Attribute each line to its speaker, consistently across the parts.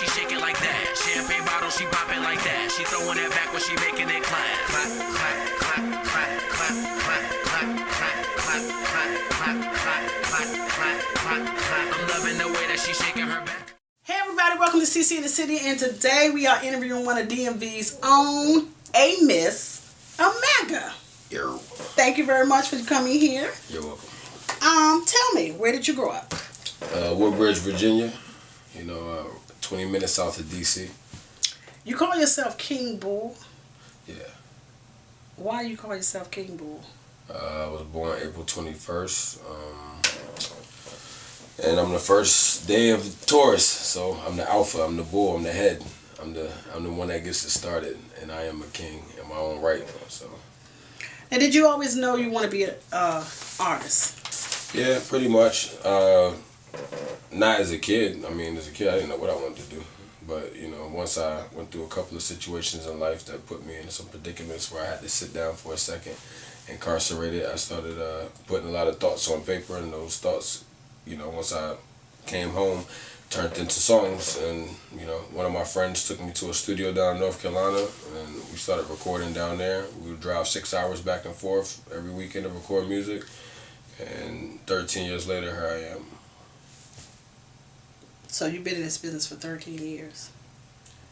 Speaker 1: she shake it like that. Champagne bottle, she pop it like that. She throwing it back when she making it clap. Clap, clap, clap, clap, clap, clap, clap, clap, clap, clap, clap, clap, clap, clap, clap, clap. I'm loving the way that she shaking her back.
Speaker 2: Hey everybody, welcome to CC in the City, and today we are interviewing one of DMV's own, Amiss, Omega.
Speaker 3: Yo.
Speaker 2: Thank you very much for coming here.
Speaker 3: You're welcome.
Speaker 2: Tell me, where did you grow up?
Speaker 3: Woodbridge, Virginia. 20 minutes south of DC.
Speaker 2: You call yourself King Bull.
Speaker 3: Yeah.
Speaker 2: Why do you call yourself King Bull?
Speaker 3: I was born April 21st. And I'm the first day of Taurus, so I'm the alpha, I'm the bull, I'm the head. I'm the one that gets it started, and I am a king in my own right. So.
Speaker 2: And did you always know you want to be an artist?
Speaker 3: Yeah, pretty much. Not as a kid. I mean, as a kid, I didn't know what I wanted to do. But, once I went through a couple of situations in life that put me in some predicaments where I had to sit down for a second, incarcerated, I started putting a lot of thoughts on paper, and those thoughts, once I came home, turned into songs. And, one of my friends took me to a studio down in North Carolina, and we started recording down there. We would drive 6 hours back and forth every weekend to record music. And 13 years later, here I am.
Speaker 2: So you've been in this business for 13 years?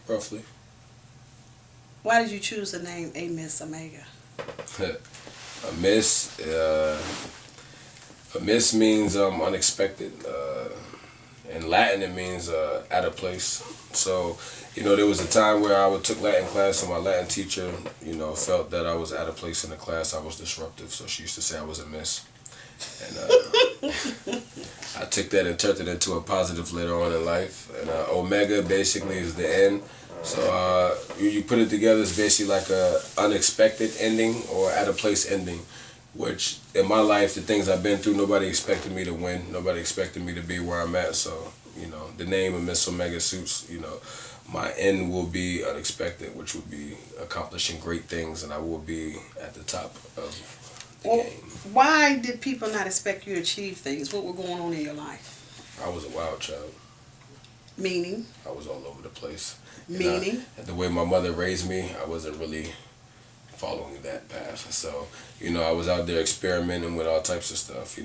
Speaker 3: Roughly.
Speaker 2: Why did you choose the name Amiss Omega?
Speaker 3: Amiss means unexpected. In Latin, it means at a place. So, there was a time where I took Latin class, and my Latin teacher, felt that I was at a place in the class. I was disruptive, so she used to say I was a miss. And I took that and turned it into a positive later on in life. And Omega basically is the end. So you put it together, it's basically like a unexpected ending or at a place ending. Which in my life, the things I've been through, nobody expected me to win. Nobody expected me to be where I'm at. So the name of Miss Omega suits. My end will be unexpected, which would be accomplishing great things, and I will be at the top of the game.
Speaker 2: Why did people not expect you to achieve things? What were going on in your life?
Speaker 3: I was a wild child.
Speaker 2: Meaning?
Speaker 3: I was all over the place.
Speaker 2: Meaning?
Speaker 3: And the way my mother raised me, I wasn't really following that path. So, I was out there experimenting with all types of stuff,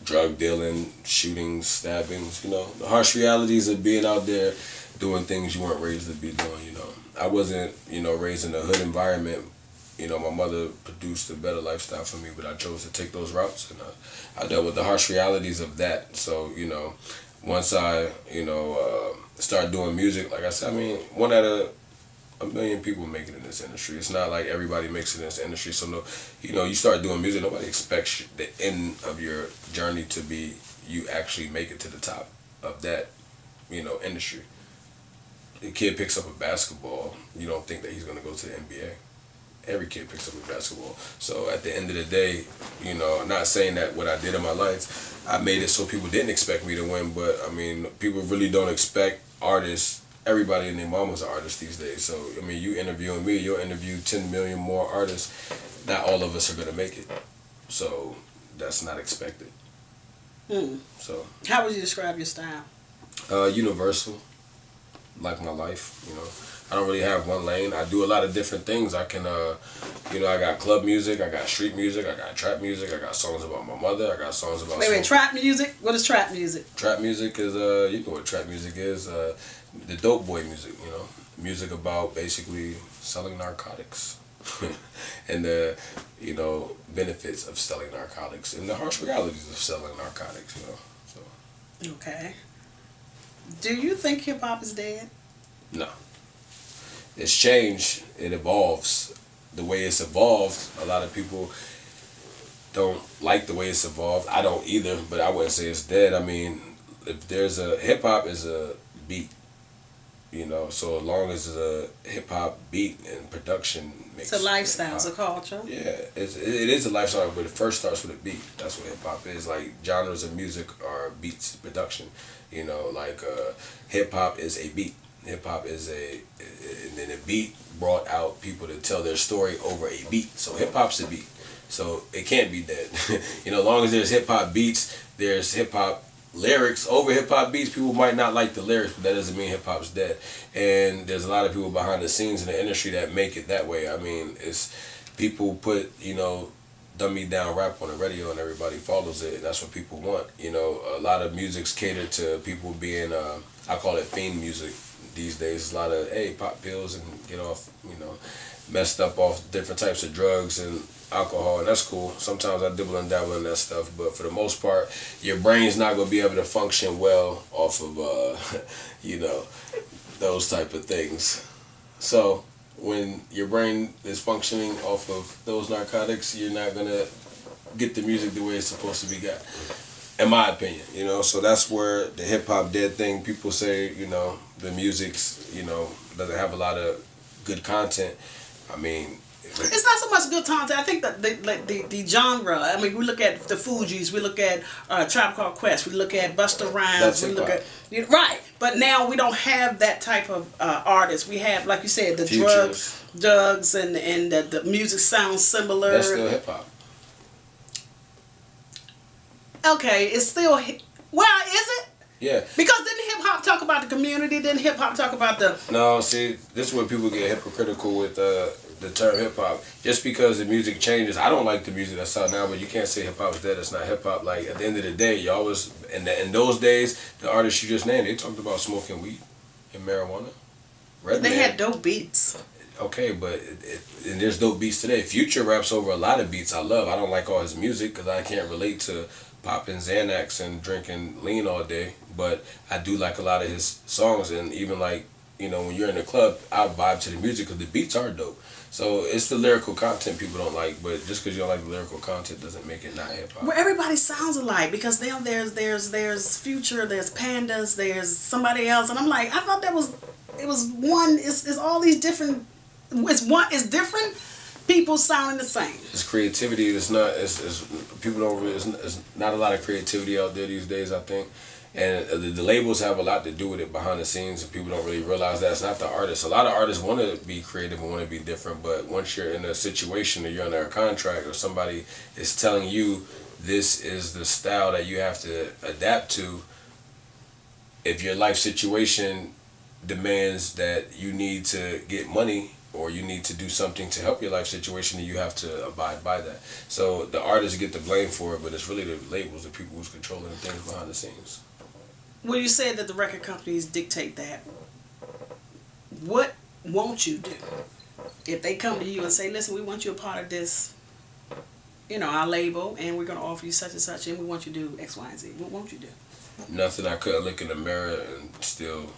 Speaker 3: drug dealing, shootings, stabbings, the harsh realities of being out there doing things you weren't raised to be doing, I wasn't, raised in a hood environment. My mother produced a better lifestyle for me, but I chose to take those routes, and I dealt with the harsh realities of that. So, once I, started doing music, like I said, one out of a million people make it in this industry. It's not like everybody makes it in this industry. So, you start doing music, nobody expects the end of your journey to be you actually make it to the top of that, industry. The kid picks up a basketball, you don't think that he's going to go to the NBA. Every kid picks up a basketball. So at the end of the day, I'm not saying that what I did in my life, I made it so people didn't expect me to win, but people really don't expect artists. Everybody and their mama's an artist these days. So, you interviewing me, you'll interview 10 million more artists. Not all of us are going to make it. So that's not expected. So.
Speaker 2: How would you describe your style?
Speaker 3: Universal. Like my life, I don't really have one lane. I do a lot of different things. I can, I got club music, I got street music, I got trap music, I got songs about my mother, I got songs about...
Speaker 2: Wait, trap music? What is trap music?
Speaker 3: Trap music is, you know what trap music is, the dope boy music, music about basically selling narcotics and the, benefits of selling narcotics and the harsh realities of selling narcotics, so.
Speaker 2: Okay. Do you think hip-hop is dead?
Speaker 3: No. It's changed. It evolves. The way it's evolved, a lot of people don't like the way it's evolved. I don't either, but I wouldn't say it's dead. If there's hip-hop is a beat, so as long as the hip-hop beat and production makes
Speaker 2: it's a lifestyle, it's a culture.
Speaker 3: Yeah, it is a lifestyle, but it first starts with a beat. That's what hip-hop is. Like, genres of music are beats, production. Hip-hop is a beat. Hip-hop is and then a beat brought out people to tell their story over a beat. So hip-hop's a beat. So it can't be dead. As long as there's hip-hop beats, there's hip-hop lyrics over hip hop beats. People might not like the lyrics, but that doesn't mean hip hop's dead. And there's a lot of people behind the scenes in the industry that make it that way. I mean, it's people put, dummy down rap on the radio and everybody follows it, and that's what people want. A lot of music's catered to people being I call it fiend music these days. A lot of pop pills and get off, messed up off different types of drugs and alcohol, and that's cool. Sometimes I dibble and dabble in that stuff, but for the most part, your brain's not gonna be able to function well off of those type of things. So when your brain is functioning off of those narcotics, you're not gonna get the music the way it's supposed to be got, in my opinion. So that's where the hip hop dead thing. People say the music's doesn't have a lot of good content. I mean,
Speaker 2: it's not so much good content. I think that the genre. I mean, we look at the Fugees, we look at Tribe Called Quest, we look at Busta Rhymes, we look at right. But now we don't have that type of artist. We have, like you said, the drugs, and the music sounds similar.
Speaker 3: That's still hip hop.
Speaker 2: Okay, it's still is it?
Speaker 3: Yeah.
Speaker 2: Because didn't hip hop talk about the community? Didn't hip hop talk about the?
Speaker 3: No, see, this is where people get hypocritical with the term hip hop. Just because the music changes, I don't like the music that's out now, but you can't say hip hop is dead. It's not hip hop. Like at the end of the day, y'all was in those days, the artists you just named, they talked about smoking weed and marijuana.
Speaker 2: They had dope beats.
Speaker 3: Okay, but and there's dope beats today. Future raps over a lot of beats I love. I don't like all his music because I can't relate to popping Xanax and drinking lean all day, but I do like a lot of his songs, and even like, when you're in the club, I vibe to the music because the beats are dope. So it's the lyrical content people don't like, but just because you don't like the lyrical content doesn't make it not hip hop.
Speaker 2: Well, everybody sounds alike because now there's Future, there's Pandas, there's somebody else, and I'm like, I thought it was one. It's all these different. It's different people sounding the same.
Speaker 3: It's creativity. It's not. It's people don't really. It's not a lot of creativity out there these days, I think, and the labels have a lot to do with it behind the scenes, and people don't really realize that. It's not the artists. A lot of artists want to be creative and want to be different, but once you're in a situation or you're under a contract or somebody is telling you this is the style that you have to adapt to, if your life situation demands that you need to get money or you need to do something to help your life situation, and you have to abide by that. So the artists get the blame for it, but it's really the labels, the people who's controlling the things behind the scenes.
Speaker 2: Well, you said that the record companies dictate that. What won't you do? If they come to you and say, listen, we want you a part of this, our label, and we're going to offer you such and such, and we want you to do X, Y, and Z. What won't you do?
Speaker 3: Nothing. I couldn't look in the mirror and still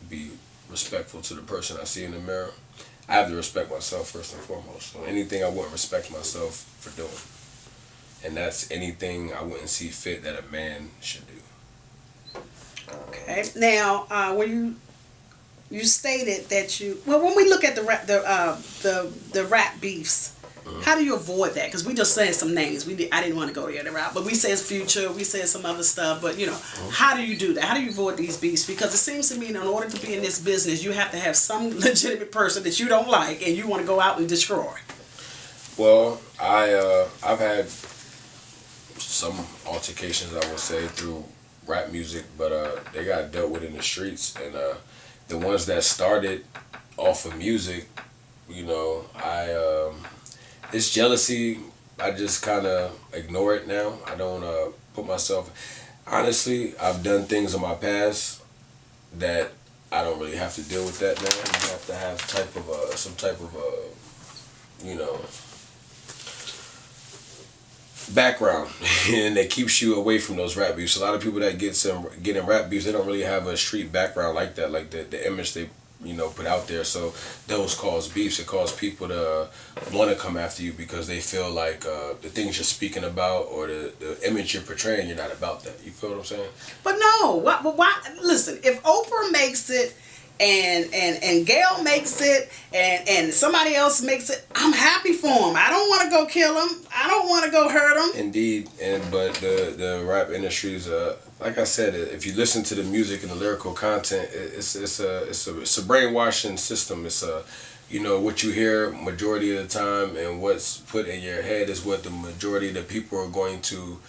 Speaker 3: be respectful to the person I see in the mirror. I have to respect myself first and foremost. So anything I wouldn't respect myself for doing. And that's anything I wouldn't see fit that a man should do.
Speaker 2: Okay. Now, when you stated that when we look at the rap beefs, how do you avoid that? Because we just saying some names. I didn't want to go the route, but we said Future, we said some other stuff. But how do you do that? How do you avoid these beefs? Because it seems to me, in order to be in this business, you have to have some legitimate person that you don't like and you want to go out and destroy.
Speaker 3: Well, I've had some altercations, I would say, through rap music, but they got dealt with in the streets, and the ones that started off of music, it's jealousy. I just kind of ignore it now. I don't put myself. Honestly, I've done things in my past that I don't really have to deal with that now. You have to have some type of background, and that keeps you away from those rap beefs. A lot of people that get in rap beefs, they don't really have a street background like that, like the image they put out there. So those cause beefs. It cause people to want to come after you because they feel like the things you're speaking about or the image you're portraying, you're not about that. You feel what I'm saying?
Speaker 2: But no, why? Listen, if Oprah makes it and Gail makes it and somebody else makes it, I'm happy for them. I don't want to go kill them. I don't want to go hurt them.
Speaker 3: Indeed, but the rap industry is like I said, if you listen to the music and the lyrical content, it's a brainwashing system. It's what you hear majority of the time, and what's put in your head is what the majority of the people are going to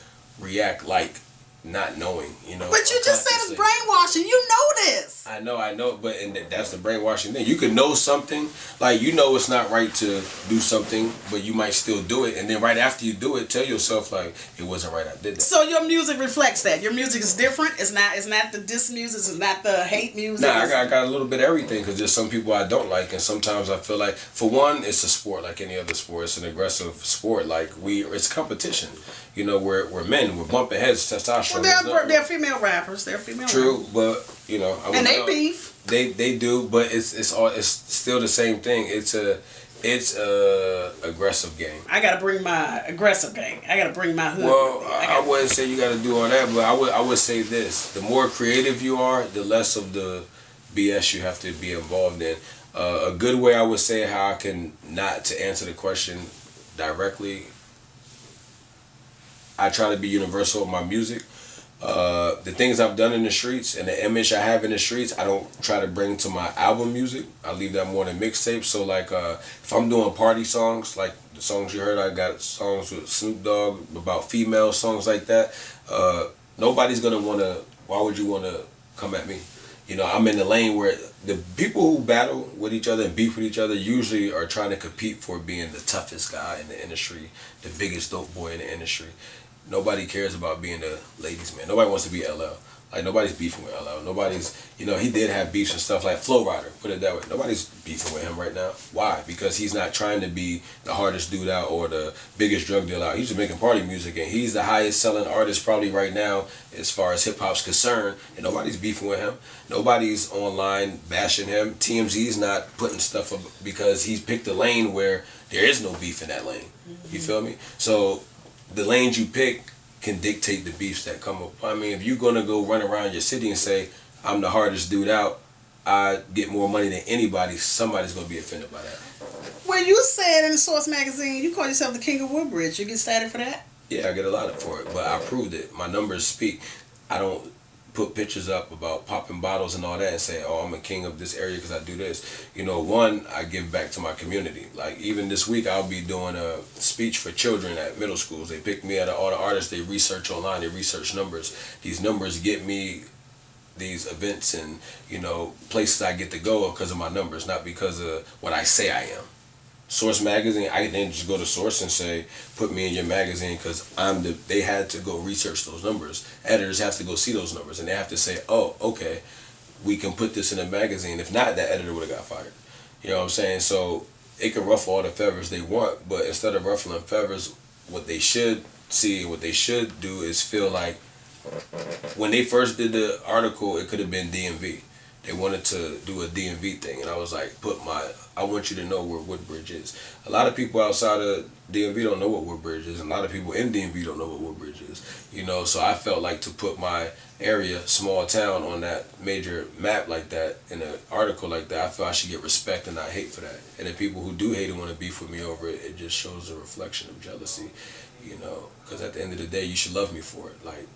Speaker 3: react like. not knowing,
Speaker 2: But you just said it's brainwashing. You know this.
Speaker 3: I know, but that's the brainwashing thing. You could know something, like it's not right to do something, but you might still do it, and then right after you do it, tell yourself like it wasn't right. I did that.
Speaker 2: So your music reflects that. Your music is different. It's not the diss music. It's not the hate music.
Speaker 3: Nah, I got a little bit of everything because there's some people I don't like, and sometimes I feel like, for one, it's a sport like any other sport. It's an aggressive sport. Like it's competition. We're men. We're bumping heads, testosterone.
Speaker 2: Well, they're female rappers. They're female.
Speaker 3: True,
Speaker 2: rappers.
Speaker 3: but
Speaker 2: and they beef.
Speaker 3: They do, but it's still the same thing. It's a aggressive game.
Speaker 2: I gotta bring my aggressive game. I gotta bring my hood.
Speaker 3: Well, I wouldn't say you gotta do all that, but I would say this: the more creative you are, the less of the BS you have to be involved in. A good way I would say how I can not to answer the question directly. I try to be universal with my music. The things I've done in the streets and the image I have in the streets, I don't try to bring to my album music. I leave that more in mixtapes. So like if I'm doing party songs, like the songs you heard, I got songs with Snoop Dogg about female songs like that. Nobody's gonna wanna. Why would you wanna come at me? I'm in the lane where the people who battle with each other and beef with each other usually are trying to compete for being the toughest guy in the industry, the biggest dope boy in the industry. Nobody cares about being the ladies' man. Nobody wants to be LL. Like, nobody's beefing with LL. Nobody's, he did have beefs and stuff like Flow Rider, put it that way. Nobody's beefing with him right now. Why? Because he's not trying to be the hardest dude out or the biggest drug dealer out. He's just making party music, and he's the highest selling artist probably right now as far as hip hop's concerned, and nobody's beefing with him. Nobody's online bashing him. TMZ's not putting stuff up because he's picked a lane where there is no beef in that lane. Mm-hmm. You feel me? So the lanes you pick can dictate the beefs that come up. I mean, if you're gonna go run around your city and say, I'm the hardest dude out, I get more money than anybody, somebody's gonna be offended by that.
Speaker 2: When you said in the Source magazine, you call yourself the King of Woodbridge, you get status for that?
Speaker 3: Yeah, I get a lot for it, but I proved it. My numbers speak. I don't put pictures up about popping bottles and all that and say, oh, I'm a king of this area because I do this. One, I give back to my community. Like, even this week, I'll be doing a speech for children at middle schools. They pick me out of all the artists. They research online. They research numbers. These numbers get me these events and, places I get to go because of my numbers, not because of what I say I am. Source magazine, I didn't just go to Source and say, put me in your magazine because they had to go research those numbers. Editors have to go see those numbers and they have to say, oh, okay, we can put this in a magazine. If not, that editor would have got fired. You know what I'm saying? So it can ruffle all the feathers they want, but instead of ruffling feathers, what they should see, what they should do is feel like when they first did the article, it could have been DMV. They wanted to do a DMV thing, and I was like, I want you to know where Woodbridge is. A lot of people outside of DMV don't know what Woodbridge is, and a lot of people in DMV don't know what Woodbridge is. So I felt like to put my area, small town, on that major map like that, in an article like that, I feel I should get respect and not hate for that. And the people who do hate and want to beef with me over it, it just shows a reflection of jealousy, because at the end of the day, you should love me for it. Like,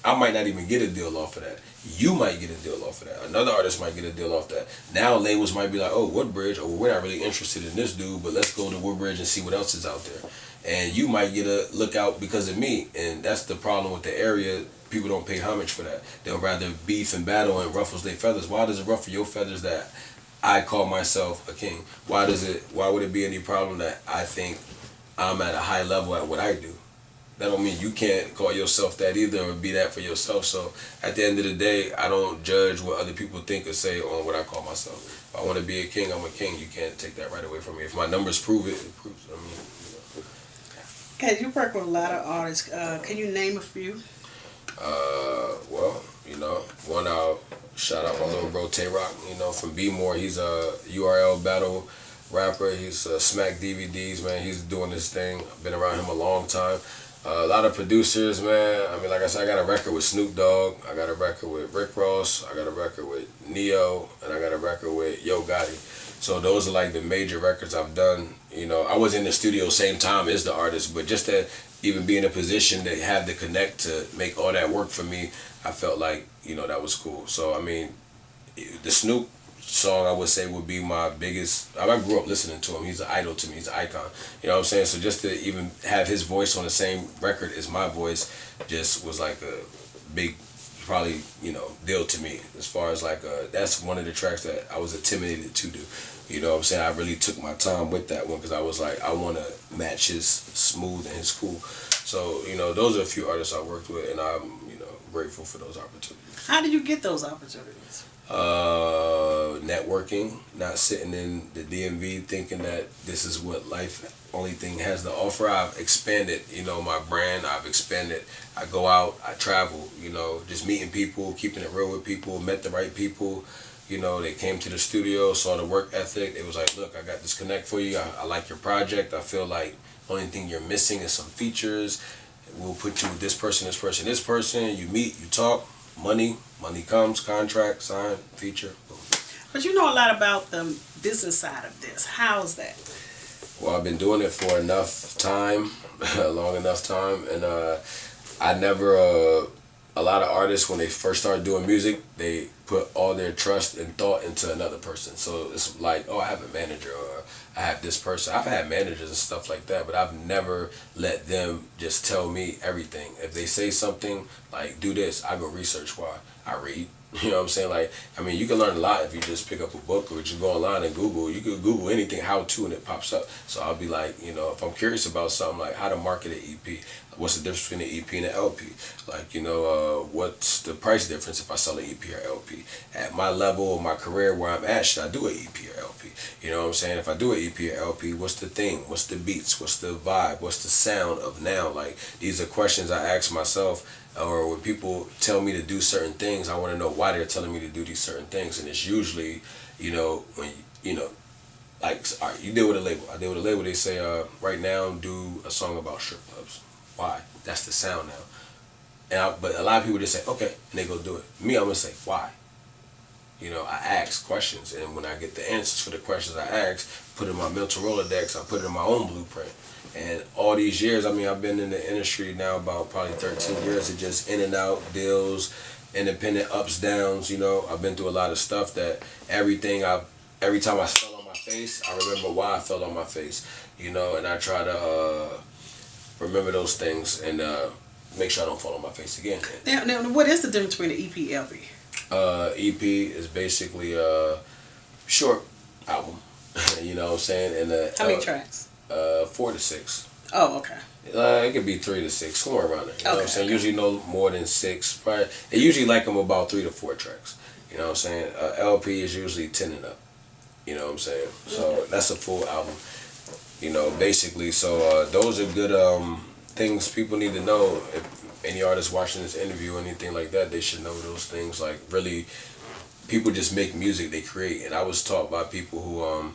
Speaker 3: I might not even get a deal off of that. You might get a deal off of that. Another artist might get a deal off that. Now labels might be like, oh, Woodbridge, or we're not really interested in this dude, but let's go to Woodbridge and see what else is out there. And you might get a look out because of me. And that's the problem with the area. People don't pay homage for that. They'll rather beef and battle and ruffles their feathers. Why does it ruffle your feathers that I call myself a king? Why would it be any problem that I think I'm at a high level at what I do? That don't mean you can't call yourself that either or be that for yourself. So at the end of the day, I don't judge what other people think or say on what I call myself. If I want to be a king, I'm a king. You can't take that right away from me. If my numbers prove it, it proves it.
Speaker 2: Okay, you work with a lot of artists. Can you name a few?
Speaker 3: Well, one I'll shout out my little bro Tay-Rock, from B-More. He's a URL battle rapper. He's Smack DVDs, man. He's doing this thing. I've been around him a long time. A lot of producers, man. I mean, like I said, I got a record with Snoop Dogg. I got a record with Rick Ross. I got a record with Neo. And I got a record with Yo Gotti. So those are like the major records I've done. I was in the studio same time as the artist, but just to even be in a position to have the connect to make all that work for me, I felt like, that was cool. So, I mean, the Snoop song I would say would be my biggest. I grew up listening to him. He's an idol to me. He's an icon. You know what I'm saying? So just to even have his voice on the same record as my voice just was like a big, probably, you know, deal to me. As far as like, that's one of the tracks that I was intimidated to do. You know what I'm saying? I really took my time with that one because I was like, I want to match his smooth and his cool. So, you know, those are a few artists I worked with, and I'm, you know, grateful for those opportunities.
Speaker 2: How did you get those opportunities?
Speaker 3: Networking, not sitting in the DMV thinking that this is what life only thing has to offer. I've expanded, you know, my brand. I've expanded. I go out, I travel, you know, just meeting people, keeping it real with people, met the right people. You know, they came to the studio, saw the work ethic. It was like, look, I got this connect for you. I like your project. I feel like the only thing you're missing is some features. We'll put you with this person, this person, this person. You meet, you talk, money comes, contract, sign, feature, boom.
Speaker 2: But you know a lot about the business side of this. How's that?
Speaker 3: Well, I've been doing it for enough time, long enough time, and I never, a lot of artists, when they first start doing music, they put all their trust and thought into another person. So it's like, oh, I have a manager, or I have this person. I've had managers and stuff like that, but I've never let them just tell me everything. If they say something like, do this, I go research why. I read. You know what I'm saying? Like, I mean, you can learn a lot if you just pick up a book or just go online and Google. You could Google anything, how to, and it pops up. So I'll be like, you know, if I'm curious about something, like how to market an EP, what's the difference between an EP and an LP? Like, you know, what's the price difference if I sell an EP or LP? At my level of my career where I'm at, should I do an EP or LP? You know what I'm saying? If I do an EP or LP, what's the theme? What's the beats? What's the vibe? What's the sound of now? Like, these are questions I ask myself. Or when people tell me to do certain things, I want to know why they're telling me to do these certain things. And it's usually, you know, when, you know, like, all right, you deal with a label. I deal with a label. They say, right now, do a song about strip clubs. Why? That's the sound now. But a lot of people just say, okay, and they go do it. Me, I'm going to say, why? You know, I ask questions. And when I get the answers for the questions I ask, put it in my mental Rolodex, I put it in my own blueprint. And all these years, I mean, I've been in the industry now about probably 13 years of just in and out deals, independent ups, downs, you know. I've been through a lot of stuff that every time I fell on my face, I remember why I fell on my face, you know, and I try to remember those things and make sure I don't fall on my face again.
Speaker 2: Now, what is the difference between an EP and LP?
Speaker 3: EP is basically a short album, you know what I'm saying? And
Speaker 2: how many tracks?
Speaker 3: 4 to 6.
Speaker 2: Oh, okay.
Speaker 3: It could be 3 to 6, somewhere around there. You know what I'm saying?
Speaker 2: Okay.
Speaker 3: Usually no more than 6. Probably, they usually like them about 3 to 4 tracks. You know what I'm saying? LP is usually 10 and up. You know what I'm saying? So that's a full album. You know, basically. So those are good things people need to know. If any artist watching this interview or anything like that, they should know those things. Like, really, people just make music, they create. And I was taught by people who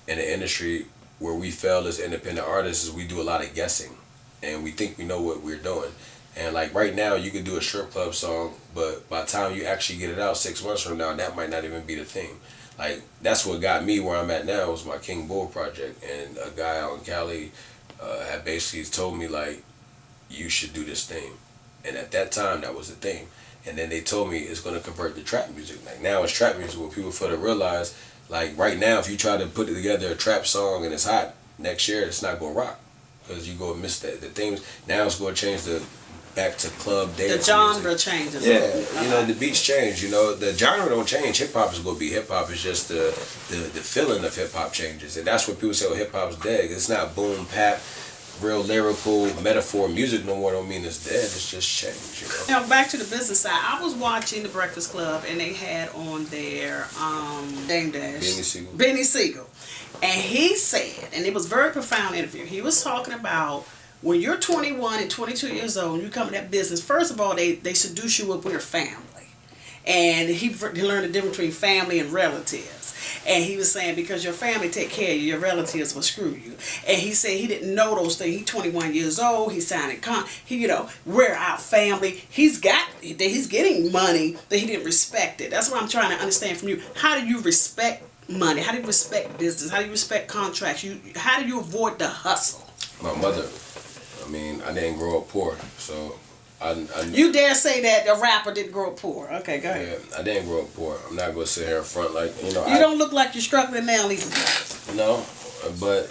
Speaker 3: in the industry, where we fail as independent artists, is we do a lot of guessing, and we think we know what we're doing. And like right now, you could do a strip club song, but by the time you actually get it out 6 months from now, that might not even be the theme. Like, that's what got me where I'm at now, was my King Bull project. And a guy out in Cali had basically told me, like, you should do this theme. And at that time, that was the theme. And then they told me it's going to convert to trap music. Like, now it's trap music where people fail to realize, like, right now, if you try to put together a trap song and it's hot, next year it's not going to rock. Because you're going to miss the themes. Now it's going to change back to club dance.
Speaker 2: The genre
Speaker 3: music.
Speaker 2: changes.
Speaker 3: Yeah, you know, the beats change. You know, the genre don't change. Hip hop is going to be hip hop. It's just the feeling of hip hop changes. And that's what people say, oh, hip hop's dead. It's not boom, pap, real lyrical metaphor music no more. Don't mean it's dead. It's just changed, you know.
Speaker 2: Now, back to the business side. I was watching The Breakfast Club, and they had on their Dame Dash. Benny Siegel. And he said, and it was a very profound interview, he was talking about when you're 21 and 22 years old and you come in that business, first of all, they seduce you with your family. And he learned the difference between family and relatives. And he was saying, because your family take care of you, your relatives will screw you. And he said he didn't know those things. He's 21 years old. He's signing we're our family. He's getting money, but he didn't respect it. That's what I'm trying to understand from you. How do you respect money? How do you respect business? How do you respect contracts? How do you avoid the hustle?
Speaker 3: My mother, I mean, I didn't grow up poor, so
Speaker 2: You dare say that a rapper didn't grow up poor? Okay, go ahead.
Speaker 3: Yeah, I didn't grow up poor. I'm not gonna sit here in front like
Speaker 2: You don't look like you're struggling now, either.
Speaker 3: No, but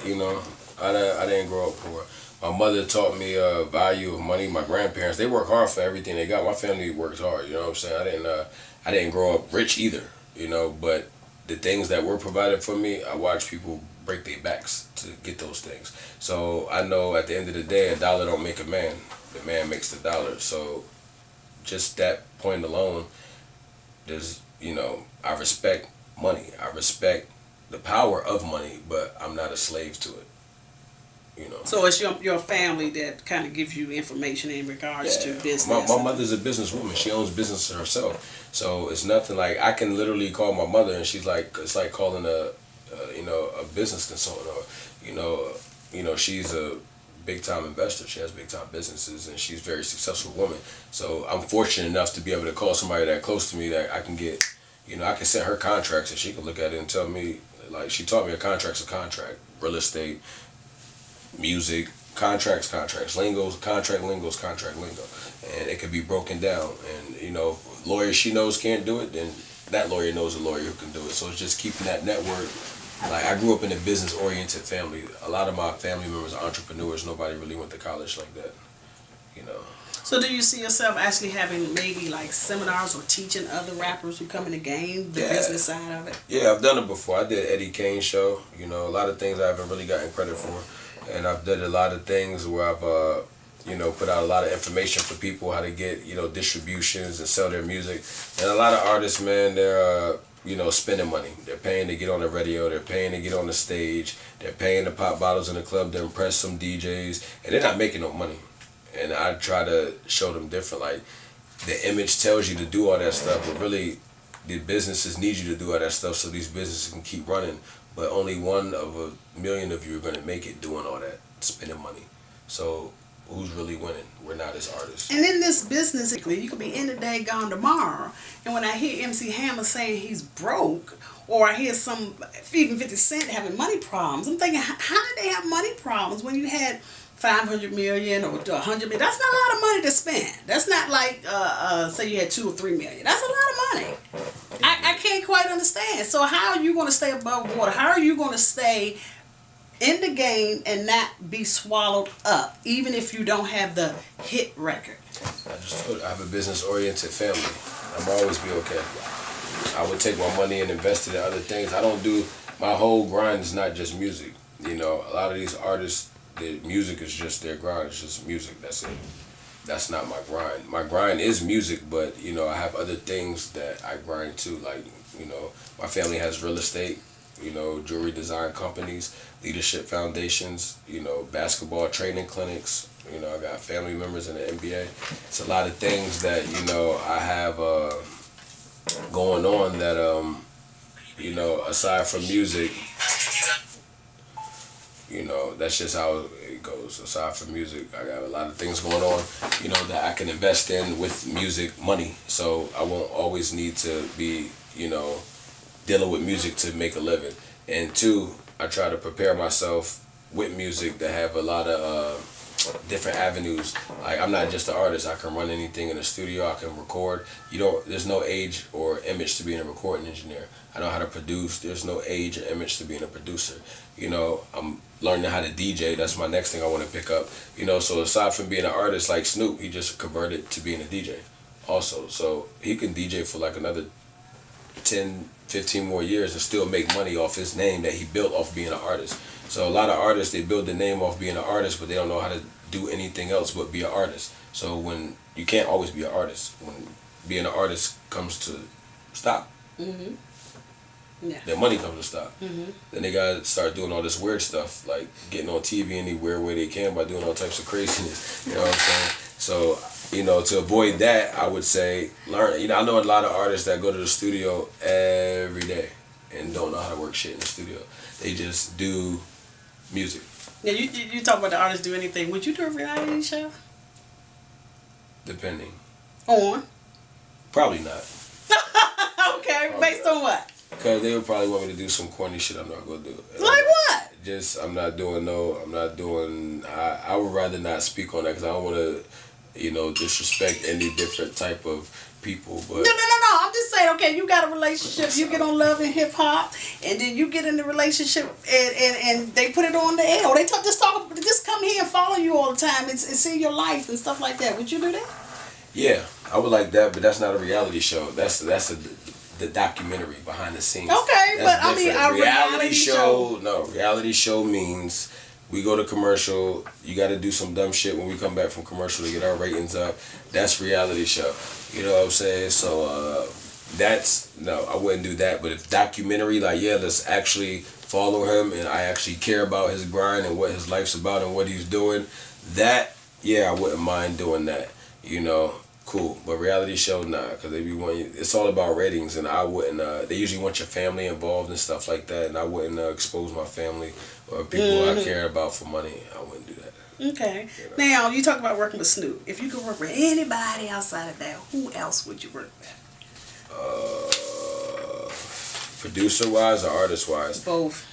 Speaker 3: I didn't grow up poor. My mother taught me value of money. My grandparents, they work hard for everything they got. My family works hard. You know what I'm saying? I didn't grow up rich either. But the things that were provided for me, I watched people break their backs to get those things. So I know at the end of the day, a dollar don't make a man. The man makes the dollar. So just that point alone, I respect money. I respect the power of money, but I'm not a slave to it.
Speaker 2: So it's your family that kind of gives you information in regards to business.
Speaker 3: My mother's a businesswoman. She owns business herself. So it's nothing like I can literally call my mother and she's like, it's like calling a business consultant, or she's a big time investor. She has big time businesses and she's a very successful woman. So I'm fortunate enough to be able to call somebody that close to me that I can get, I can send her contracts and she can look at it and tell me, like, she taught me a contract's a contract, real estate, music, contract lingo, contract lingo, and it could be broken down. And lawyers she knows can't do it, then that lawyer knows a lawyer who can do it. So it's just keeping that network. Like, I grew up in a business oriented family. A lot of my family members are entrepreneurs. Nobody really went to college like that.
Speaker 2: So do you see yourself actually having maybe like seminars or teaching other rappers who come in the game, the business side of it?
Speaker 3: Yeah, I've done it before. I did Eddie Kane's show. A lot of things I haven't really gotten credit for. And I've done a lot of things where I've, put out a lot of information for people how to get, distributions and sell their music. And a lot of artists, man, they're, spending money. They're paying to get on the radio. They're paying to get on the stage. They're paying to pop bottles in the club to impress some DJs. And they're not making no money. And I try to show them different. Like, the image tells you to do all that stuff, but really, the businesses need you to do all that stuff so these businesses can keep running. But only one of a million of you are going to make it doing all that, spending money. So who's really winning? We're not as artists.
Speaker 2: And in this business, you could be in the day, gone tomorrow. And when I hear MC Hammer saying he's broke, or I hear even 50 Cent having money problems, I'm thinking, how did they have money problems when you had 500 million or 100 million? That's not a lot of money to spend. That's not like, say you had 2 or 3 million. That's a lot of money. I can't quite understand. So how are you going to stay above water? How are you going to stay in the game and not be swallowed up, even if you don't have the hit record?
Speaker 3: I just told you, I have a business-oriented family. I'm always be okay. I would take my money and invest it in other things. My whole grind is not just music. A lot of these artists, the music is just their grind. It's just music. That's it. That's not my grind. My grind is music, but I have other things that I grind too. Like, my family has real estate, jewelry design companies, leadership foundations, basketball training clinics. I got family members in the NBA. It's a lot of things that I have going on that aside from music. That's just how it goes. Aside from music, I got a lot of things going on, that I can invest in with music money. So I won't always need to be, dealing with music to make a living. And 2, I try to prepare myself with music to have a lot of different avenues. Like, I'm not just an artist. I can run anything in the studio. I can record. There's no age or image to being a recording engineer. I know how to produce. There's no age or image to being a producer. I'm learning how to DJ. That's my next thing I want to pick up. So aside from being an artist like Snoop, he just converted to being a DJ also. So he can DJ for like another 10, 15 more years and still make money off his name that he built off being an artist. So a lot of artists, they build their name off being an artist, but they don't know how to do anything else but be an artist. So when you can't always be an artist, when being an artist comes to stop, their money comes to stop. Then they gotta start doing all this weird stuff, like getting on TV any weird way they can by doing all types of craziness. You know what I'm saying? So, to avoid that, I would say learn. I know a lot of artists that go to the studio every day and don't know how to work shit in the studio. They just do music.
Speaker 2: Yeah, you talk about the artists do anything. Would you do a reality show?
Speaker 3: Depending.
Speaker 2: On?
Speaker 3: Probably not.
Speaker 2: Okay, based on what?
Speaker 3: Because they would probably want me to do some corny shit I'm not going to do.
Speaker 2: Like what?
Speaker 3: I would rather not speak on that because I don't want to disrespect any different type of people. But
Speaker 2: No. I'm just saying, okay, you got a relationship, you get on Love and Hip Hop, and then you get in the relationship, and they put it on the air. Or they just come here and follow you all the time and see your life and stuff like that. Would you do that?
Speaker 3: yeah, I would like that, but that's not a reality show. That's the documentary behind the scenes.
Speaker 2: Okay,
Speaker 3: That's
Speaker 2: but I mean,
Speaker 3: different.
Speaker 2: a reality show.
Speaker 3: No, reality show means we go to commercial. You got to do some dumb shit when we come back from commercial to get our ratings up. That's reality show. You know what I'm saying? So no, I wouldn't do that. But if documentary, like, yeah, let's actually follow him, and I actually care about his grind and what his life's about and what he's doing. That, yeah, I wouldn't mind doing that. Cool. But reality show, nah, because they be wanting. It's all about ratings, and I wouldn't. They usually want your family involved and stuff like that, and I wouldn't expose my family or people I care about for money. I wouldn't do that.
Speaker 2: Okay. Now, you talk about working with Snoop. If you could work with anybody outside of that, who else would you work with?
Speaker 3: Producer-wise or artist-wise?
Speaker 2: Both.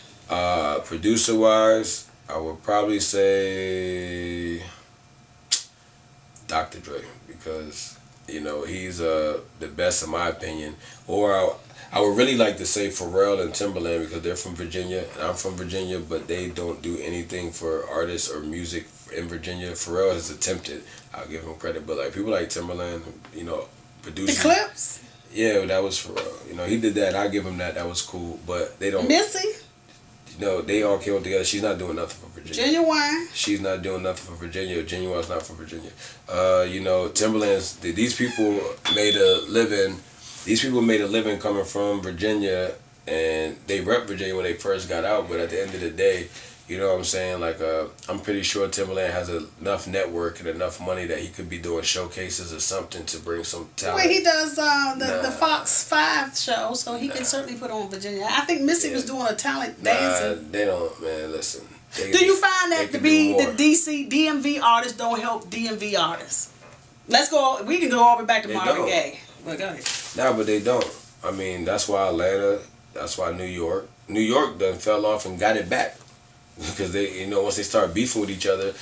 Speaker 3: Producer-wise, I would probably say Dr. Dre, because he's the best in my opinion. Or I would really like to say Pharrell and Timberland, because they're from Virginia and I'm from Virginia, but they don't do anything for artists or music in Virginia. Pharrell has attempted. I'll give him credit, but like people like Timberland, producing.
Speaker 2: The Clips?
Speaker 3: Yeah, that was Pharrell. He did that. I give him that. That was cool, but they don't.
Speaker 2: Missy?
Speaker 3: They all came together. She's not doing nothing for Virginia.
Speaker 2: Genuine?
Speaker 3: She's not doing nothing for Virginia. Genuine's not from Virginia. Timberland's. These people made a living. These people made a living coming from Virginia, and they rep Virginia when they first got out. But at the end of the day, you know what I'm saying? Like, I'm pretty sure Timberland has enough network and enough money that he could be doing showcases or something to bring some talent.
Speaker 2: Well, he does the Fox 5 show, so he can certainly put on Virginia. I think Missy was doing a talent dancing.
Speaker 3: They don't, man, listen.
Speaker 2: Do you find that to be the DMV artists don't help DMV artists? We can go all the way back to Marvin Gaye. Well, go ahead.
Speaker 3: Nah, but they don't. I mean, that's why Atlanta, that's why New York done fell off and got it back. Because they, once they started beefing with each other,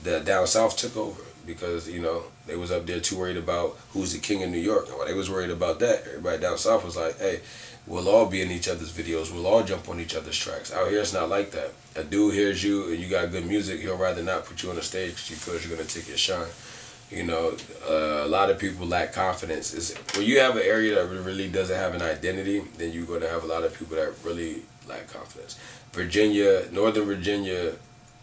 Speaker 3: the down south took over. Because, they was up there too worried about who's the king of New York. And while they was worried about that, everybody down south was like, hey, we'll all be in each other's videos. We'll all jump on each other's tracks. Out here, it's not like that. A dude hears you and you got good music, he'll rather not put you on the stage because he feels you're going to take your shine. A lot of people lack confidence. When you have an area that really doesn't have an identity, then you're going to have a lot of people that really lack confidence. Northern Virginia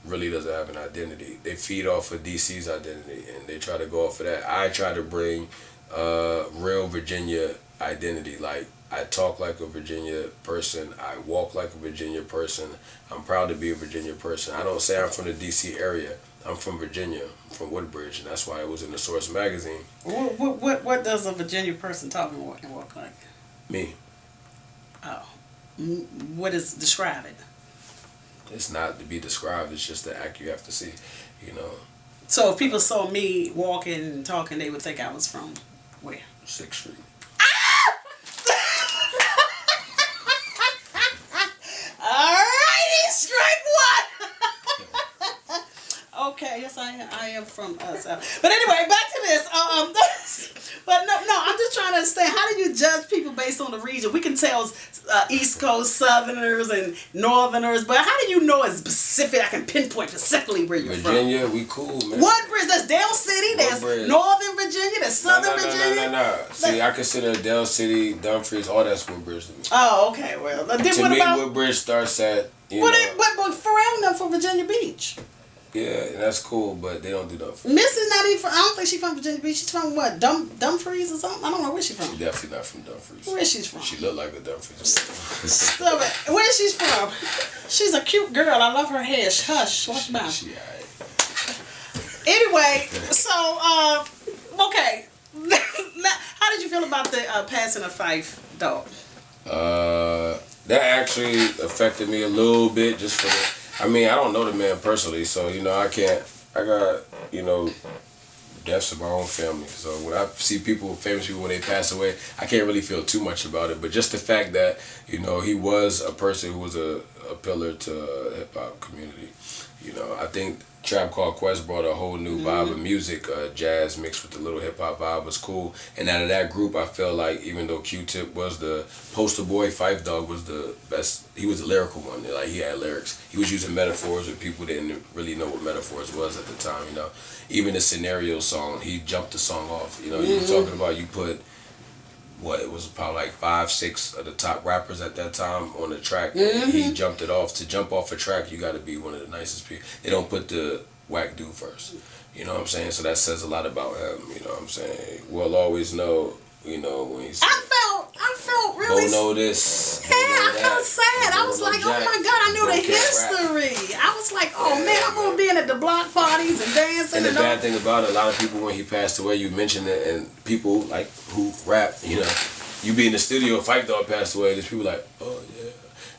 Speaker 3: really doesn't have an identity. They feed off of DC's identity, and they try to go off of that. I try to bring real Virginia identity. Like, I talk like a Virginia person. I walk like a Virginia person. I'm proud to be a Virginia person. I don't say I'm from the DC area. I'm from Virginia, from Woodbridge, and that's why it was in the Source magazine.
Speaker 2: What does a Virginia person talk and walk like?
Speaker 3: Me.
Speaker 2: Oh. Describe it?
Speaker 3: It's not to be described. It's just the act you have to see,
Speaker 2: So if people saw me walking and talking, they would think I was from where?
Speaker 3: 6th Street.
Speaker 2: Alrighty, strike one. Okay, yes, I am from South. But anyway, back to this. But no, I'm just trying to understand, how do you judge people based on the region? We can tell East Coast Southerners and Northerners, but how do you know it's specific? I can pinpoint specifically where you're from.
Speaker 3: Virginia, we cool, man.
Speaker 2: Woodbridge, that's Dale City, there's Northern Virginia, there's Southern Virginia.
Speaker 3: No. See, I consider Dale City, Dumfries, all that's Woodbridge to me.
Speaker 2: Oh, okay, well.
Speaker 3: To me, Woodbridge starts at,
Speaker 2: But Pharrell them from Virginia Beach.
Speaker 3: Yeah, that's cool, but they don't do that.
Speaker 2: Miss is not even from, I don't think she's from Virginia Beach. She's from what, Dumfries or something? I don't know where she's from.
Speaker 3: She's definitely not from Dumfries.
Speaker 2: Where she's from?
Speaker 3: She look like a Dumfries.
Speaker 2: Stop it. Where she's from? She's a cute girl. I love her hair. Hush. What's about?
Speaker 3: She alright.
Speaker 2: Anyway, so, okay. How did you feel about the passing of Fife dog?
Speaker 3: That actually affected me a little bit just for the... I mean, I don't know the man personally, so, I got, deaths in my own family. So when I see famous people, when they pass away, I can't really feel too much about it. But just the fact that, he was a person who was a a pillar to hip hop community. You know, I think Trap Called Quest brought a whole new vibe of music. Jazz mixed with the little hip hop vibe was cool. And out of that group, I feel like even though Q-Tip was the poster boy, Phife Dawg was the best. He was the lyrical one. Like, he had lyrics. He was using metaphors where people didn't really know what metaphors was at the time. You know, even the Scenario song, he jumped the song off. You know, you're talking about you put. What, it was probably like 5, 6 of the top rappers at that time on the track. He jumped it off. To jump off a track, you got to be one of the nicest people. They don't put the whack dude first. You know what I'm saying? So that says a lot about him. You know what I'm saying? We'll always know. You know when he's.
Speaker 2: I felt really.
Speaker 3: Don't know this.
Speaker 2: Yeah, I felt sad. I was like, oh my God, I knew the history. I was like, oh man, I'm gonna be in at the block parties and dancing.
Speaker 3: And the bad thing about it, a lot of people when he passed away, you mentioned it, and people like who rap, you know, you be in the studio, Phife Dawg passed away, there's people like, oh yeah.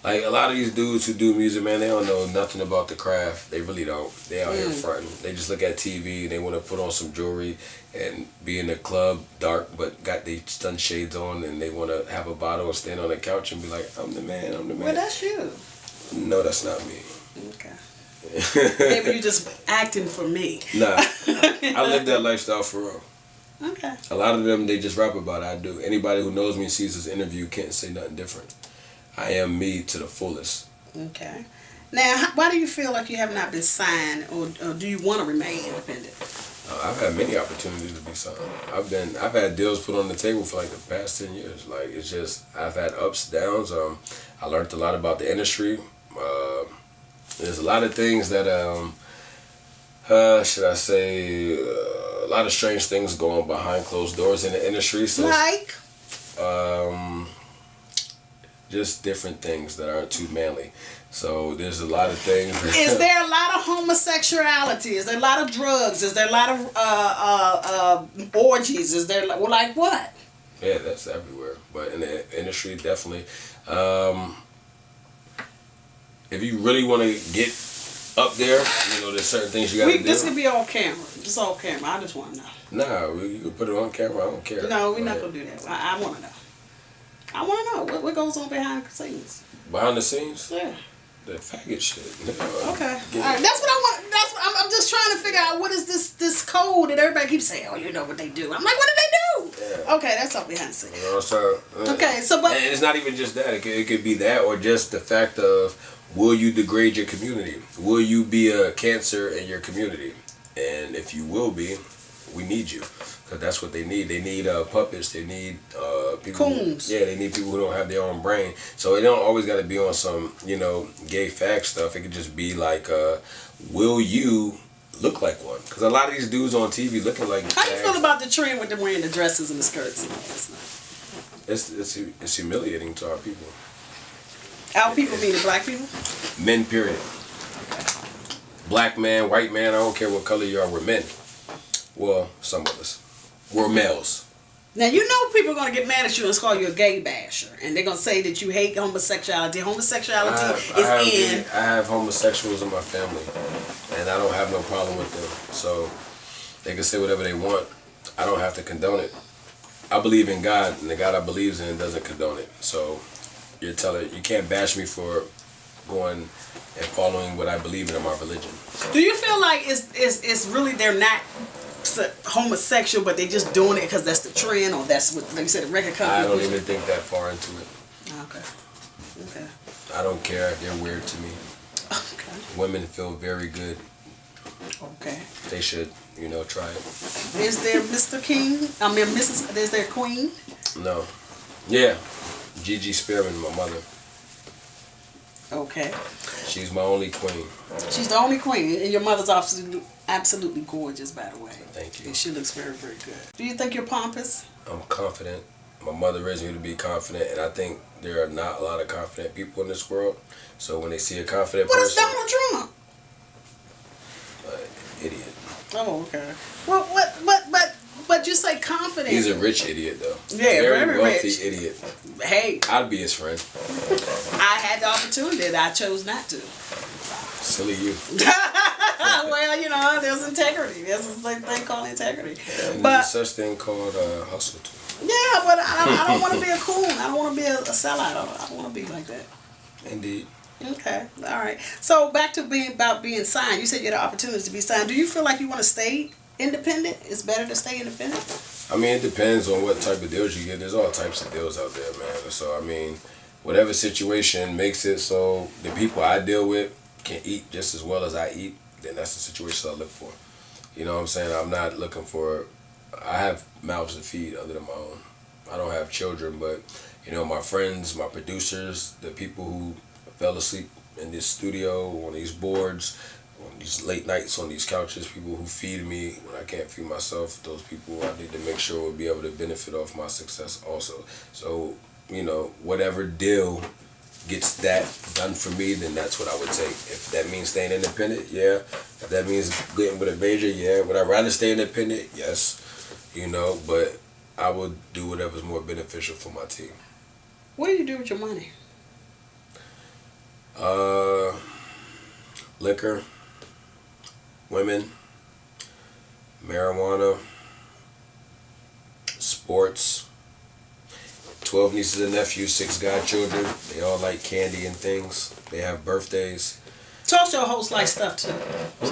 Speaker 3: Like a lot of these dudes who do music, man, they don't know nothing about the craft. They really don't. They out here fronting. They just look at TV and they want to put on some jewelry and be in the club dark, but got they sunshades on, and they want to have a bottle and stand on the couch and be like, I'm the man, I'm the man.
Speaker 2: Well, that's you.
Speaker 3: No, that's not me.
Speaker 2: Okay. Maybe you just acting for me.
Speaker 3: Nah, I live that lifestyle for real.
Speaker 2: Okay.
Speaker 3: A lot of them, they just rap about it. I do. Anybody who knows me and sees this interview can't say nothing different. I am me to the fullest.
Speaker 2: Okay. Now, why do you feel like you have not been signed, or do you want to remain independent?
Speaker 3: I've had many opportunities to be signed. I've had deals put on the table for like the past 10 years. Like, it's just, I've had ups, downs. I learned a lot about the industry. There's a lot of things that, should I say, a lot of strange things going behind closed doors in the industry. So,
Speaker 2: like?
Speaker 3: Just different things that aren't too manly. So there's a lot of things.
Speaker 2: Is there a lot of homosexuality? Is there a lot of drugs? Is there a lot of orgies? Is there like what?
Speaker 3: Yeah, that's everywhere. But in the industry, definitely. If you really want to get up there, you know, there's certain things you got to do.
Speaker 2: This could be all camera. Just all camera. I just want to know.
Speaker 3: Nah, you can put it on camera. I don't care.
Speaker 2: No, we're not going to do that. I want to know. I want to know what goes on behind the scenes.
Speaker 3: Behind the scenes?
Speaker 2: Yeah.
Speaker 3: The faggot shit.
Speaker 2: Okay. All right. That's what I want. That's what I'm just trying to figure out. What is this code that everybody keeps saying? Oh, you know what they do. I'm like, what do they do? Yeah. Okay, that's all behind the scenes.
Speaker 3: You know what I'm saying?
Speaker 2: Okay, so but
Speaker 3: and it's not even just that. It could be that, or just the fact of, will you degrade your community? Will you be a cancer in your community? And if you will be, we need you. Because that's what they need. They need puppets. They need people.
Speaker 2: Coons.
Speaker 3: They need people who don't have their own brain. So it don't always got to be on some, gay fag stuff. It could just be like, will you look like one? Because a lot of these dudes on TV looking like
Speaker 2: how do you feel about the trend with them wearing the dresses and the skirts and all that stuff?
Speaker 3: It's humiliating to our people.
Speaker 2: Our people meaning black people?
Speaker 3: Men, period. Black man, white man, I don't care what color you are, we're men. Well, some of us. We're males.
Speaker 2: Now, you know people are going to get mad at you and call you a gay basher. And they're going to say that you hate homosexuality. Homosexuality is in.
Speaker 3: I have homosexuals in my family. And I don't have no problem with them. So, they can say whatever they want. I don't have to condone it. I believe in God. And the God I believe in doesn't condone it. So, you can't bash me for going and following what I believe in my religion.
Speaker 2: Do you feel like it's really they're not homosexual, but they just doing it because that's the trend, or that's what, like you said, the record company?
Speaker 3: I don't even think that far into it.
Speaker 2: Okay.
Speaker 3: I don't care. They're weird to me.
Speaker 2: Okay.
Speaker 3: Women feel very good.
Speaker 2: Okay.
Speaker 3: They should, try it.
Speaker 2: Is there Mr. King? I mean, Mrs. Is there Queen?
Speaker 3: No. Yeah. Gigi Spearman, my mother.
Speaker 2: Okay.
Speaker 3: She's my only queen.
Speaker 2: She's the only queen, and your mother's absolutely gorgeous, by the way.
Speaker 3: Thank you.
Speaker 2: And she looks very, very good. Do you think you're pompous?
Speaker 3: I'm confident. My mother raised me to be confident, and I think there are not a lot of confident people in this world. So when they see a confident
Speaker 2: person...
Speaker 3: What
Speaker 2: is Donald Trump?
Speaker 3: Idiot.
Speaker 2: Oh, okay. Well, but you say confident.
Speaker 3: He's a rich idiot, though.
Speaker 2: Yeah, very
Speaker 3: wealthy
Speaker 2: rich.
Speaker 3: Idiot.
Speaker 2: Hey.
Speaker 3: I'd be his friend.
Speaker 2: I had the opportunity, and I chose not to.
Speaker 3: Silly you.
Speaker 2: Well, there's integrity. There's a thing called integrity.
Speaker 3: And
Speaker 2: but
Speaker 3: there's such thing called hustle, too.
Speaker 2: Yeah, but I don't want to be a coon. I don't want to be a sellout. I don't want to be like that.
Speaker 3: Indeed.
Speaker 2: Okay, all right. So back to being signed. You said you had the opportunity to be signed. Do you feel like you want to stay independent? It's better to stay independent.
Speaker 3: I mean, it depends on what type of deals you get. There's all types of deals out there, man. So, I mean, whatever situation makes it so the people I deal with can eat just as well as I eat, then that's the situation I look for. You know what I'm saying? I'm not looking for... I have mouths to feed other than my own. I don't have children, but, you know, my friends, my producers, the people who fell asleep in this studio, on these boards, on these late nights on these couches, people who feed me when I can't feed myself, those people I need to make sure will be able to benefit off my success also. So, you know, whatever deal gets that done for me, then that's what I would take. If that means staying independent, yeah. If that means getting with a major, yeah. Would I rather stay independent? Yes. You know, but I would do whatever's more beneficial for my team.
Speaker 2: What do you do with your money?
Speaker 3: Liquor, women, marijuana, sports. 12 nieces and nephews, 6 godchildren. They all like candy and things. They have birthdays.
Speaker 2: Talk show hosts like stuff too.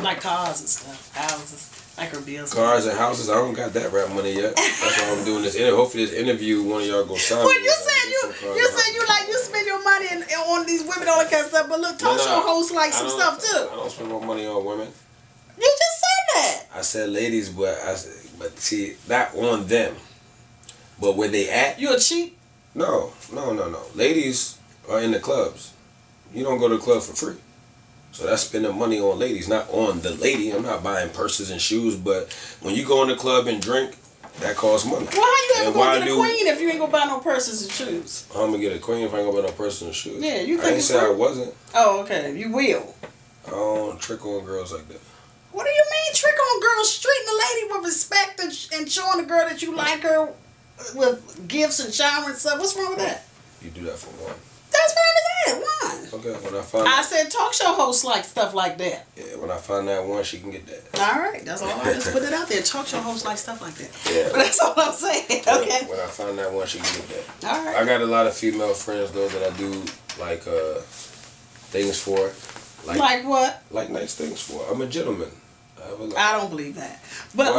Speaker 2: Like cars and stuff, houses, like her bills.
Speaker 3: Cars and houses. I don't got that rap money yet. That's why I'm doing this. Hopefully this interview, one of y'all go sign me.
Speaker 2: Well, you said you spend your money on these women, all that kind of stuff. But look, talk show hosts like some stuff too.
Speaker 3: I don't spend my money on women.
Speaker 2: You just said that.
Speaker 3: I said ladies, but see, not on them. But where they at?
Speaker 2: You a cheat?
Speaker 3: No. Ladies are in the clubs. You don't go to the club for free. So that's spending money on ladies, not on the lady. I'm not buying purses and shoes, but when you go in the club and drink, that costs money.
Speaker 2: Well, how you ever gonna get a queen if you ain't gonna buy no purses and shoes?
Speaker 3: I'm gonna get a queen if I ain't gonna buy no purses and shoes.
Speaker 2: Yeah, you think
Speaker 3: I ain't say I wasn't.
Speaker 2: Oh, okay. You will.
Speaker 3: I don't trick on girls like that.
Speaker 2: What do you mean trick on girls? Treating a lady with respect and showing the girl that you like her with gifts and shower and stuff. What's wrong with that?
Speaker 3: You do that for one.
Speaker 2: That's what I was at. One.
Speaker 3: Okay, when I find
Speaker 2: I said talk show hosts like stuff like that.
Speaker 3: Yeah, when I find that one, she can get that.
Speaker 2: All right, that's all. I just put it out there. Talk show hosts like stuff like that.
Speaker 3: Yeah.
Speaker 2: But that's all I'm saying. Okay.
Speaker 3: When I find that one, she can get that.
Speaker 2: All right.
Speaker 3: I got a lot of female friends though that I do like things for.
Speaker 2: Like what?
Speaker 3: Like nice things for. I'm a gentleman.
Speaker 2: I don't believe that. But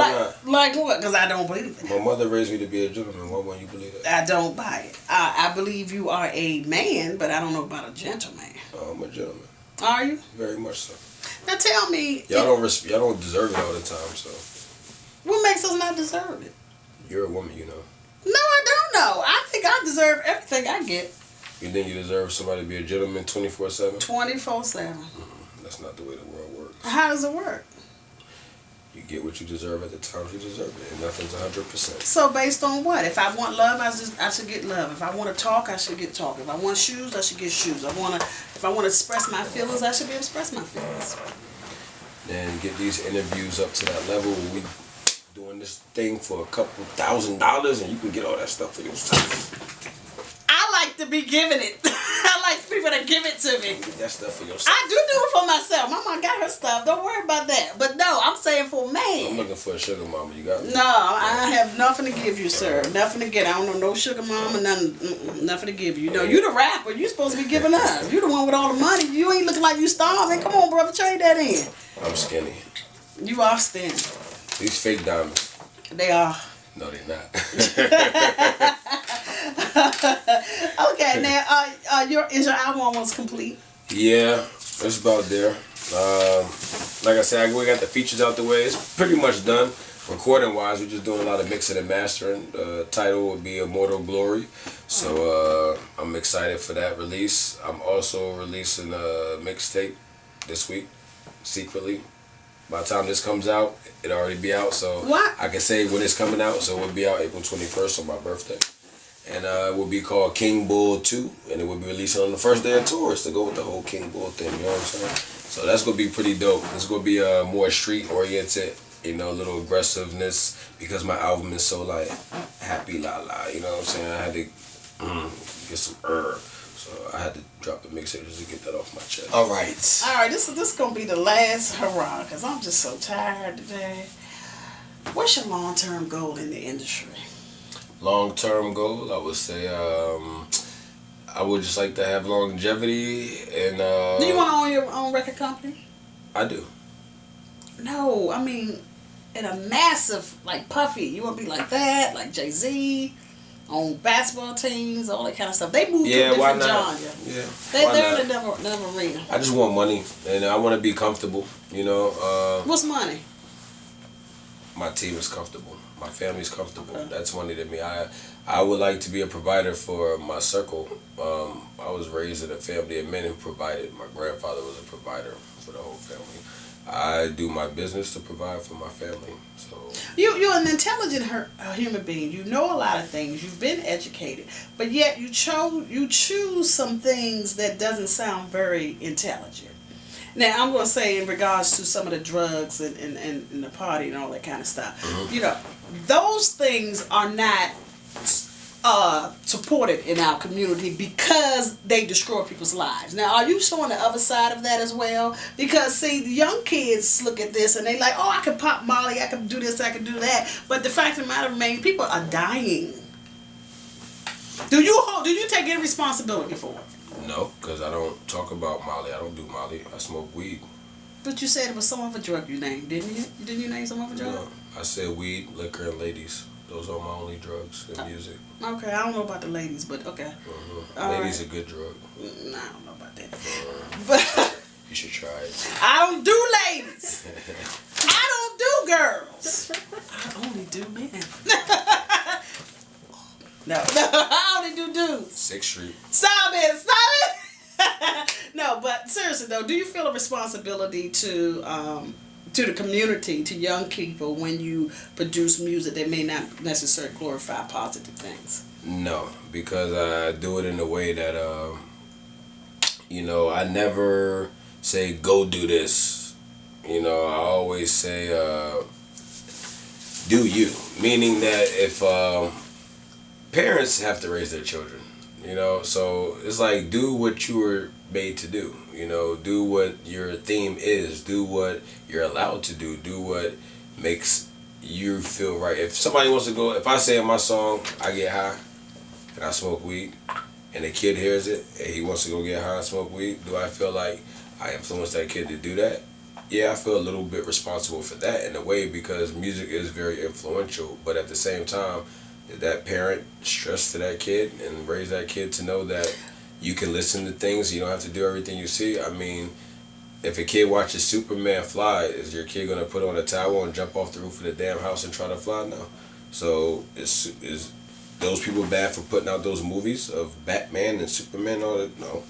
Speaker 2: like what? Because I don't believe it.
Speaker 3: My mother raised me to be a gentleman. Why won't you believe that?
Speaker 2: I don't buy it. I believe you are a man, but I don't know about a gentleman.
Speaker 3: Oh, I'm a gentleman.
Speaker 2: Are you?
Speaker 3: Very much so.
Speaker 2: Now tell me.
Speaker 3: Y'all don't deserve it all the time. So.
Speaker 2: What makes us not deserve it?
Speaker 3: You're a woman, you know.
Speaker 2: No, I don't know. I think I deserve everything I get.
Speaker 3: You think you deserve somebody to be a gentleman 24/7?
Speaker 2: 24/7.
Speaker 3: That's not the way the world works.
Speaker 2: How does it work?
Speaker 3: You get what you deserve at the time you deserve it, and nothing's 100%.
Speaker 2: So based on what? If I want love, I should get love. If I want to talk, I should get talk. If I want shoes, I should get shoes. If I want to express my feelings, I should be able to express my feelings.
Speaker 3: Then get these interviews up to that level where we doing this thing for a couple $1,000 and you can get all that stuff for yourself.
Speaker 2: I like to be giving it. I like people to give it to me.
Speaker 3: Get that stuff for yourself.
Speaker 2: I do it for myself. Mama got her stuff. Don't worry about that. But no, I'm saying for a man.
Speaker 3: I'm looking for a sugar mama. You got me?
Speaker 2: No, I have nothing to give you, sir. Nothing to get. I don't know no sugar mama, nothing to give you. No, you the rapper. You supposed to be giving us. You the one with all the money. You ain't looking like you starving. Come on, brother, trade that in.
Speaker 3: I'm skinny.
Speaker 2: You are thin.
Speaker 3: These fake diamonds.
Speaker 2: They are.
Speaker 3: No, they're not.
Speaker 2: Okay, now is your album almost complete?
Speaker 3: Yeah, it's about there. Like I said, we got the features out the way. It's pretty much done. Recording wise, we're just doing a lot of mixing and mastering. The title would be Immortal Glory. So I'm excited for that release. I'm also releasing a mixtape this week, secretly. By the time this comes out, it'll already be out. So
Speaker 2: what?
Speaker 3: I can say when it's coming out. So it will be out April 21st on my birthday. And it will be called King Bull 2. And it will be released on the first day of tours to go with the whole King Bull thing. You know what I'm saying? So that's going to be pretty dope. It's going to be more street oriented. You know, a little aggressiveness. Because my album is so like happy la la. You know what I'm saying? I had to get some So I had to drop the mixtape just to get that off my chest.
Speaker 2: All right, this is going to be the last hurrah. Because I'm just so tired today. What's your long-term goal in the industry?
Speaker 3: Long-term goal, I would say I would just like to have longevity and.
Speaker 2: Do you want to own your own record company?
Speaker 3: I do.
Speaker 2: No, I mean, in a massive, like Puffy, you want to be like that, like Jay-Z, on basketball teams, all that kind of stuff. They move to a different genre.
Speaker 3: Yeah,
Speaker 2: They're in another arena.
Speaker 3: I just want money, and I want to be comfortable, you know.
Speaker 2: What's money?
Speaker 3: My team is comfortable. My family's comfortable. Okay. That's money to me. I would like to be a provider for my circle. I was raised in a family of men who provided. My grandfather was a provider for the whole family. I do my business to provide for my family. So
Speaker 2: you're an intelligent human being. You know a lot of things. You've been educated, but yet you choose some things that doesn't sound very intelligent. Now I'm going to say in regards to some of the drugs and the party and all that kind of stuff. Mm-hmm. You know, those things are not supported in our community because they destroy people's lives. Now, are you showing the other side of that as well? Because, see, the young kids look at this and they like, oh, I can pop Molly, I can do this, I can do that. But the fact of the matter remains, people are dying. Do you take any responsibility for it?
Speaker 3: No, because I don't talk about Molly. I don't do Molly. I smoke weed. But
Speaker 2: you said it was some other drug you named, didn't you? Didn't you name some other drug?
Speaker 3: No, I said weed, liquor, and ladies. Those are my only drugs in music.
Speaker 2: Okay, I don't know about the ladies, but okay.
Speaker 3: Ladies are a good drug.
Speaker 2: No, I don't know about that. But
Speaker 3: you should try it.
Speaker 2: I don't do ladies. I don't do girls. I only do men. No, I only do dudes.
Speaker 3: 6th Street.
Speaker 2: Stop it. No, but seriously though, do you feel a responsibility to the community, to young people, when you produce music that may not necessarily glorify positive things?
Speaker 3: No, because I do it in a way that, I never say, go do this. I always say, do you. Meaning that if parents have to raise their children, so it's like, do what you were made to do. Do what your theme is. Do what you're allowed to do. Do what makes you feel right. If somebody wants to go, if I say in my song, I get high and I smoke weed, and the kid hears it and he wants to go get high and smoke weed, do I feel like I influenced that kid to do that? Yeah, I feel a little bit responsible for that in a way, because music is very influential. But at the same time, that parent stress to that kid and raise that kid to know that you can listen to things, you don't have to do everything you see. I mean, if a kid watches Superman fly, is your kid gonna put on a towel and jump off the roof of the damn house and try to fly? No. So is those people bad for putting out those movies of Batman and Superman and all that? No.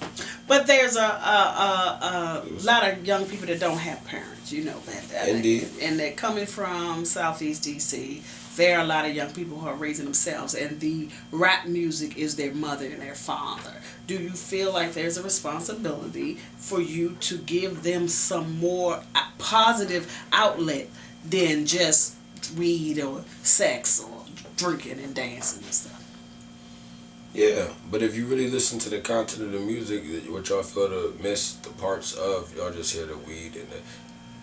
Speaker 2: But there's a lot of young people that don't have parents, you know that.
Speaker 3: Indeed.
Speaker 2: And they're coming from Southeast DC. There are a lot of young people who are raising themselves, and the rap music is their mother and their father. Do you feel like there's a responsibility for you to give them some more positive outlet than just weed or sex or drinking and dancing and stuff?
Speaker 3: Yeah, but if you really listen to the content of the music, what y'all feel to miss the parts of, y'all just hear the weed and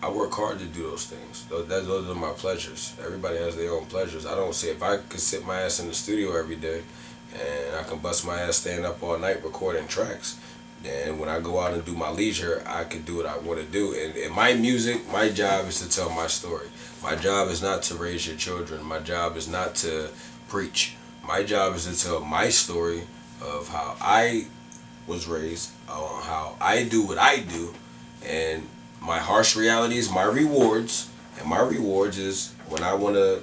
Speaker 3: I work hard to do those things. Those are my pleasures. Everybody has their own pleasures. I don't say, if I could sit my ass in the studio every day and I can bust my ass staying up all night recording tracks, then when I go out and do my leisure, I can do what I want to do. And in my music, my job is to tell my story. My job is not to raise your children. My job is not to preach. My job is to tell my story of how I was raised, how I do what I do, and my harsh reality is my rewards, and my rewards is when I want to,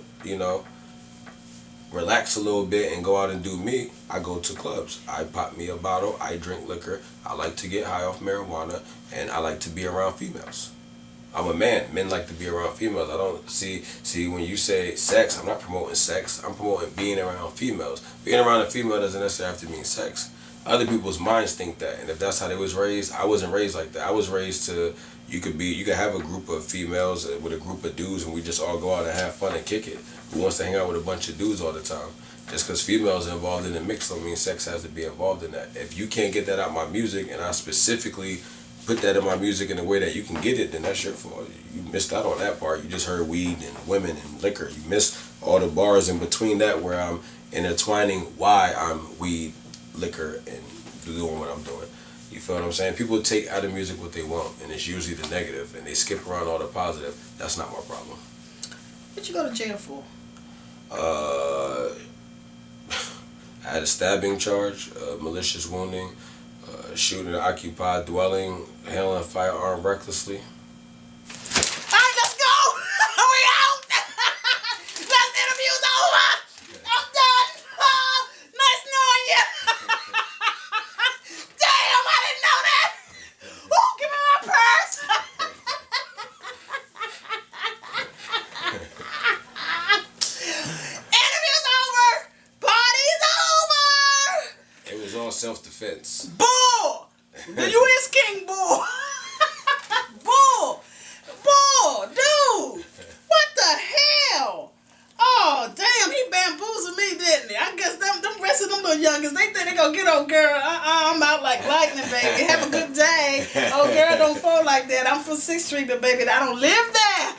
Speaker 3: relax a little bit and go out and do me, I go to clubs. I pop me a bottle, I drink liquor, I like to get high off marijuana, and I like to be around females. I'm a man. Men like to be around females. I don't see when you say sex, I'm not promoting sex. I'm promoting being around females. Being around a female doesn't necessarily have to mean sex. Other people's minds think that, and if that's how they was raised, I wasn't raised like that. I was raised to, you could have a group of females with a group of dudes, and we just all go out and have fun and kick it. Who wants to hang out with a bunch of dudes all the time? Just because females are involved in the mix don't mean sex has to be involved in that. If you can't get that out of my music, and I specifically put that in my music in a way that you can get it, then that's your fault. You missed out on that part. You just heard weed and women and liquor. You missed all the bars in between that where I'm intertwining why I'm weed, liquor, and doing what I'm doing. You feel what I'm saying? People take out of music what they want, and it's usually the negative, and they skip around all the positive. That's not my problem.
Speaker 2: What you go to jail for?
Speaker 3: I had a stabbing charge, malicious wounding, shooting an occupied dwelling, handling a firearm recklessly.
Speaker 2: Alright, let's go! We out! Last interview's over! I'm done! Nice knowing you! Damn, I didn't know that! Oh, give me my purse! Interview's over! Party's over!
Speaker 3: It was all self-defense.
Speaker 2: Bull! The U.S. King Bull! Bull! Bull! Dude! What the hell? Oh, damn, he bamboozled me, didn't he? I guess them rest of them little youngins, they think they gonna get old girl. I'm out like lightning, baby. Have a good day. Old girl don't fall like that. I'm from 6th Street, but baby, I don't live there.